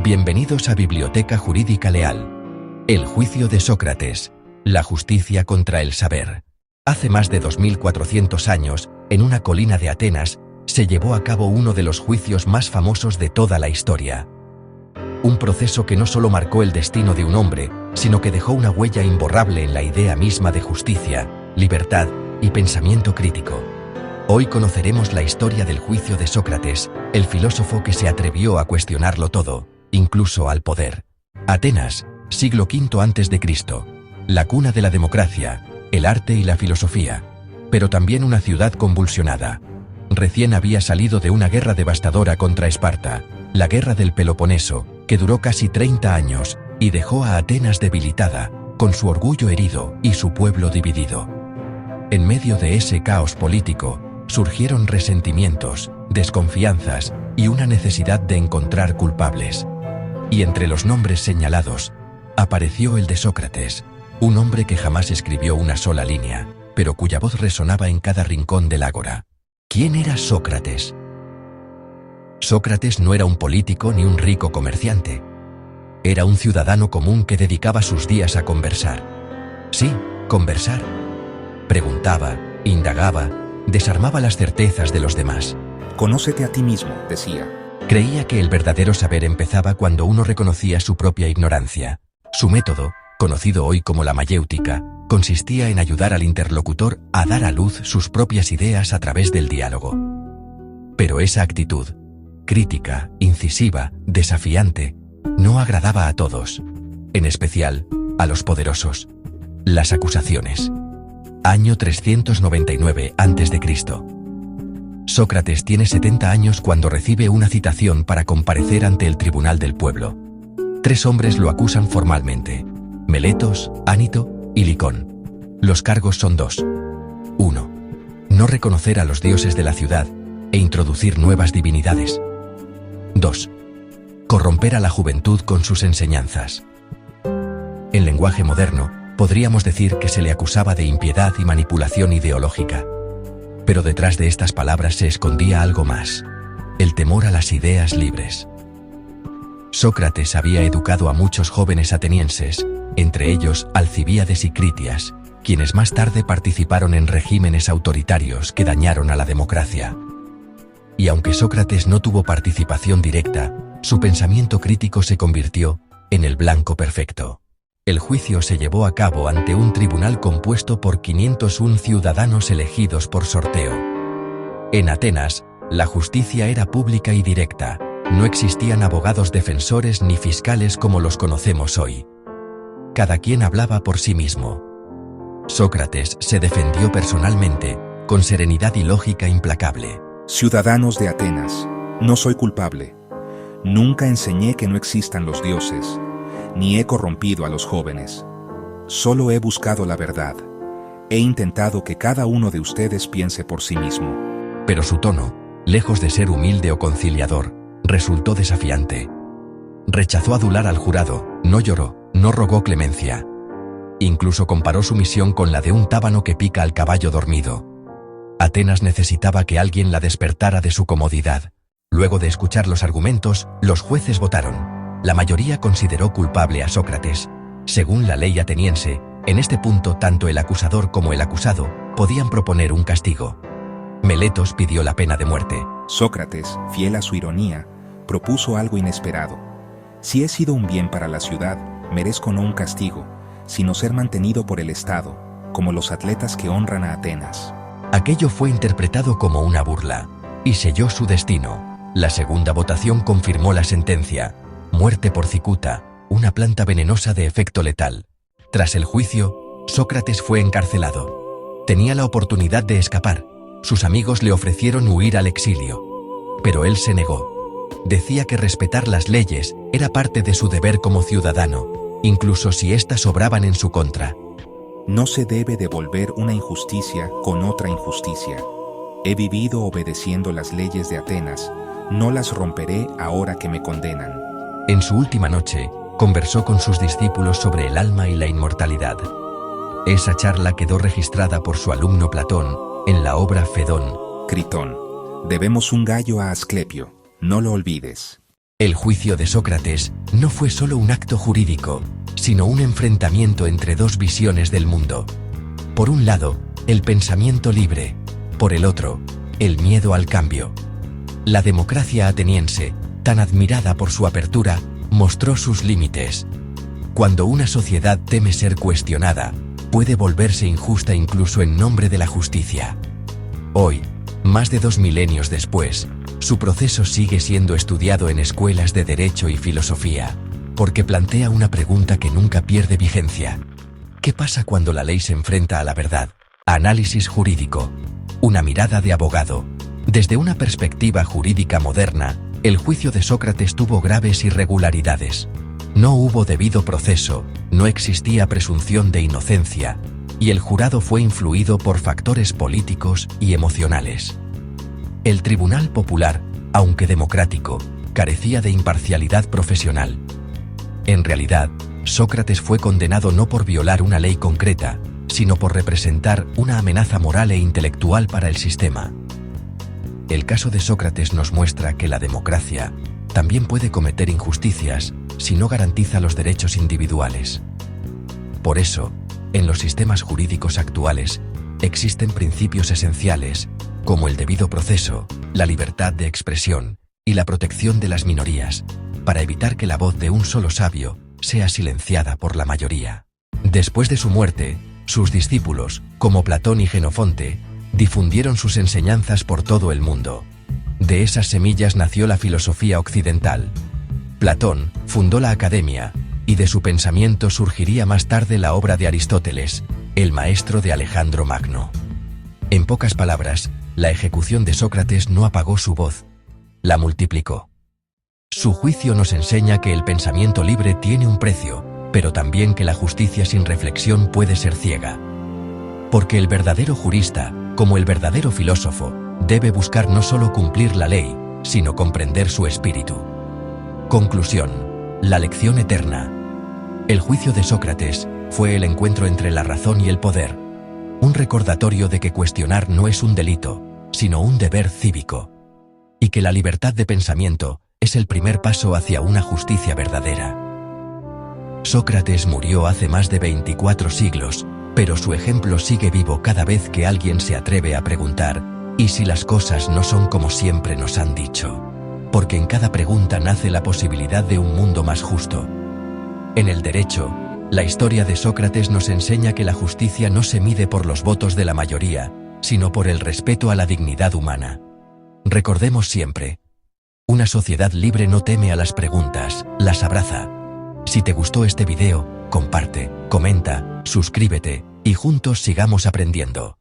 Bienvenidos a Biblioteca Jurídica Leal. El juicio de Sócrates. La justicia contra el saber. Hace más de 2400 años, en una colina de Atenas, se llevó a cabo uno de los juicios más famosos de toda la historia. Un proceso que no solo marcó el destino de un hombre, sino que dejó una huella imborrable en la idea misma de justicia, libertad y pensamiento crítico. Hoy conoceremos la historia del juicio de Sócrates, el filósofo que se atrevió a cuestionarlo todo, incluso al poder. Atenas, siglo V a.C., la cuna de la democracia, el arte y la filosofía, pero también una ciudad convulsionada. Recién había salido de una guerra devastadora contra Esparta, la guerra del Peloponeso, que duró casi 30 años y dejó a Atenas debilitada, con su orgullo herido y su pueblo dividido. En medio de ese caos político, surgieron resentimientos, desconfianzas y una necesidad de encontrar culpables. Y entre los nombres señalados, apareció el de Sócrates, un hombre que jamás escribió una sola línea, pero cuya voz resonaba en cada rincón del ágora. ¿Quién era Sócrates? Sócrates no era un político ni un rico comerciante. Era un ciudadano común que dedicaba sus días a conversar. Sí, conversar. Preguntaba, indagaba, desarmaba las certezas de los demás. Conócete a ti mismo, decía. Creía que el verdadero saber empezaba cuando uno reconocía su propia ignorancia. Su método, conocido hoy como la mayéutica, consistía en ayudar al interlocutor a dar a luz sus propias ideas a través del diálogo. Pero esa actitud, crítica, incisiva, desafiante, no agradaba a todos, en especial a los poderosos. Las acusaciones. Año 399 a.C. Sócrates tiene 70 años cuando recibe una citación para comparecer ante el tribunal del pueblo. 3 hombres lo acusan formalmente: Meletos, Ánito y Licón. Los cargos son 2. 1. No reconocer a los dioses de la ciudad e introducir nuevas divinidades. 2. Corromper a la juventud con sus enseñanzas. En lenguaje moderno, podríamos decir que se le acusaba de impiedad y manipulación ideológica. Pero detrás de estas palabras se escondía algo más: el temor a las ideas libres. Sócrates había educado a muchos jóvenes atenienses, entre ellos Alcibíades y Critias, quienes más tarde participaron en regímenes autoritarios que dañaron a la democracia. Y aunque Sócrates no tuvo participación directa, su pensamiento crítico se convirtió en el blanco perfecto. El juicio se llevó a cabo ante un tribunal compuesto por 501 ciudadanos elegidos por sorteo. En Atenas, la justicia era pública y directa. No existían abogados defensores ni fiscales como los conocemos hoy. Cada quien hablaba por sí mismo. Sócrates se defendió personalmente, con serenidad y lógica implacable. Ciudadanos de Atenas, no soy culpable. Nunca enseñé que no existan los dioses, ni he corrompido a los jóvenes. Solo he buscado la verdad. He intentado que cada uno de ustedes piense por sí mismo. Pero su tono, lejos de ser humilde o conciliador, resultó desafiante. Rechazó adular al jurado, no lloró, no rogó clemencia. Incluso comparó su misión con la de un tábano que pica al caballo dormido. Atenas necesitaba que alguien la despertara de su comodidad. Luego de escuchar los argumentos, los jueces votaron. La mayoría consideró culpable a Sócrates. Según la ley ateniense, en este punto tanto el acusador como el acusado podían proponer un castigo. Meletos pidió la pena de muerte. Sócrates, fiel a su ironía, propuso algo inesperado. Si he sido un bien para la ciudad, merezco no un castigo, sino ser mantenido por el Estado, como los atletas que honran a Atenas. Aquello fue interpretado como una burla, y selló su destino. La segunda votación confirmó la sentencia: muerte por cicuta, una planta venenosa de efecto letal. Tras el juicio, Sócrates fue encarcelado. Tenía la oportunidad de escapar. Sus amigos le ofrecieron huir al exilio. Pero él se negó. Decía que respetar las leyes era parte de su deber como ciudadano, incluso si éstas obraban en su contra. No se debe devolver una injusticia con otra injusticia. He vivido obedeciendo las leyes de Atenas, no las romperé ahora que me condenan. En su última noche, conversó con sus discípulos sobre el alma y la inmortalidad. Esa charla quedó registrada por su alumno Platón en la obra Fedón. Critón, debemos un gallo a Asclepio, no lo olvides. El juicio de Sócrates no fue solo un acto jurídico, sino un enfrentamiento entre dos visiones del mundo. Por un lado, el pensamiento libre, por el otro, el miedo al cambio. La democracia ateniense, tan admirada por su apertura, mostró sus límites. Cuando una sociedad teme ser cuestionada, puede volverse injusta incluso en nombre de la justicia. Hoy, más de 2 milenios después, su proceso sigue siendo estudiado en escuelas de derecho y filosofía, porque plantea una pregunta que nunca pierde vigencia. ¿Qué pasa cuando la ley se enfrenta a la verdad? Análisis jurídico. Una mirada de abogado. Desde una perspectiva jurídica moderna, el juicio de Sócrates tuvo graves irregularidades. No hubo debido proceso, no existía presunción de inocencia, y el jurado fue influido por factores políticos y emocionales. El tribunal popular, aunque democrático, carecía de imparcialidad profesional. En realidad, Sócrates fue condenado no por violar una ley concreta, sino por representar una amenaza moral e intelectual para el sistema. El caso de Sócrates nos muestra que la democracia también puede cometer injusticias si no garantiza los derechos individuales. Por eso, en los sistemas jurídicos actuales, existen principios esenciales, como el debido proceso, la libertad de expresión y la protección de las minorías, para evitar que la voz de un solo sabio sea silenciada por la mayoría. Después de su muerte, sus discípulos, como Platón y Jenofonte, difundieron sus enseñanzas por todo el mundo. De esas semillas nació la filosofía occidental. Platón fundó la Academia, y de su pensamiento surgiría más tarde la obra de Aristóteles, el maestro de Alejandro Magno. En pocas palabras, la ejecución de Sócrates no apagó su voz, la multiplicó. Su juicio nos enseña que el pensamiento libre tiene un precio, pero también que la justicia sin reflexión puede ser ciega. Porque el verdadero jurista, como el verdadero filósofo, debe buscar no solo cumplir la ley, sino comprender su espíritu. Conclusión. La lección eterna. El juicio de Sócrates fue el encuentro entre la razón y el poder. Un recordatorio de que cuestionar no es un delito, sino un deber cívico. Y que la libertad de pensamiento es el primer paso hacia una justicia verdadera. Sócrates murió hace más de 24 siglos, pero su ejemplo sigue vivo cada vez que alguien se atreve a preguntar, ¿y si las cosas no son como siempre nos han dicho? Porque en cada pregunta nace la posibilidad de un mundo más justo. En el derecho, la historia de Sócrates nos enseña que la justicia no se mide por los votos de la mayoría, sino por el respeto a la dignidad humana. Recordemos siempre, una sociedad libre no teme a las preguntas, las abraza. Si te gustó este video, comparte, comenta, suscríbete, y juntos sigamos aprendiendo.